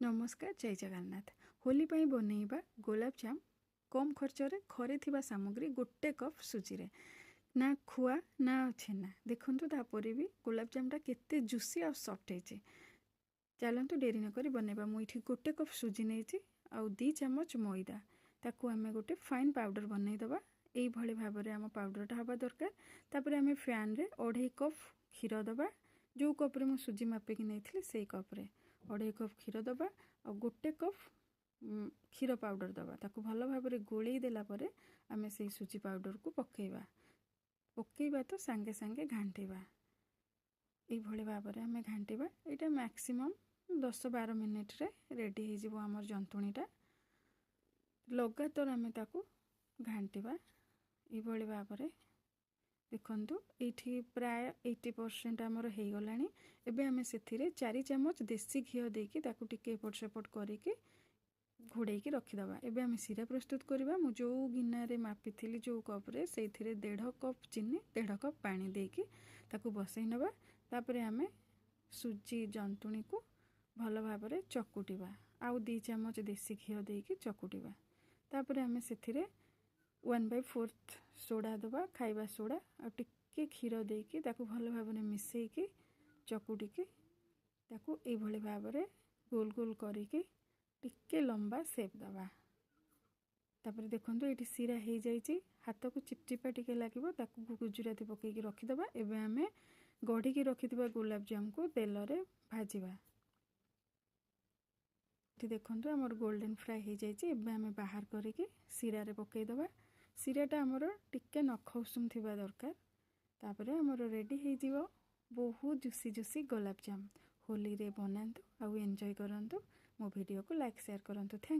नमस्कार जय जगन्नाथ। होली पाई बनैबा गुलाब जाम कम खर्चरे घरे थिबा सामग्री गोटे कप सुजी रे ना खुआ ना छेना देखंतु तापर भी गुलाब जामटा केते जुसी और सॉफ्ट है। चलतु डेरी न करी बनैबा। मुझे गोटे कप सुजी नहीं आउ 2 चम्मच मैदा ताकू आमे गोटे फाइन पाउडर बनई दबा। एई भली भाबरे आम पाउडरटा हवा दरकार। तापर आमे फैन रे 2.5 कप क्षीर दबा। जो कप रे मु सुजी मापिकी नहीं से कप रे 2.5 कप क्षीर दबा और गोटे कप क्षीर पाउडर दबा। ताकू भल भाबरे गोळेई देला परे आमे से सुजी पाउडर को पकेइबा तो सांगे सांगे घांटीबा। एई भली भाबरे आमे घांटीबा। एटा मैक्सिमम 10-12 मिनिट रे रेडी हो जिवो हमर जंतुणीटा। लगातार आमे ताकू घांटीबा। एई भली भाबरे देखंतु एठी प्राय 80% आमर हो गलानी। एबे आमे सेथिरे 4 चम्मच देसी घी देकी ताकू टिके एपट सेपट करिके घोड़ेकी रखीदबा। एबे आमे सीरा प्रस्तुत करबा। मु जो गिन्ना रे मापी थिली जो कप रे सेथिरे 1.5 कप चीनी 1.5 कप पानी देकी ताकू बसई नबा। तापरे आमे सुजी जंतुणी को भल भाबरे चकुटिबा। आउ 2 चम्मच देसी घी देकी चकुटिबा। तापरे आमे सेथिरे 1/4 सोडा दबा, खाइबा सोडा आ टिके क्षीर देकी ताकू भल भाबरे मिसेकी चकुटिकी ताकू ए भली भाबरे गोल गोल करिकी टिके लंबा शेप दबा। तापर देखंतु एठी सीरा हे जाईची। हाथ को चिपचिपा टिके लागिबो ताकू गुजराती पकेकी रखी दबा। एबे आमे गढ़ी की रखिथिबा गुलाब जाम को तेल रे भाजीबा। एठी देखंतु हमर गोल्डन फ्राई हे जाईची। एबे आमे बाहर करिकी सीरा रे पकेई दबा। सीराटा हमर टिके नख उषुम थिबा दरकार। तापरे हमर रेडी हे जिवो बहुत जुसी जुसी गुलाब जाम। होली रे बनांतु आउ एंजॉय करंतु। मो वीडियो को लाइक शेयर करंतु। थैंक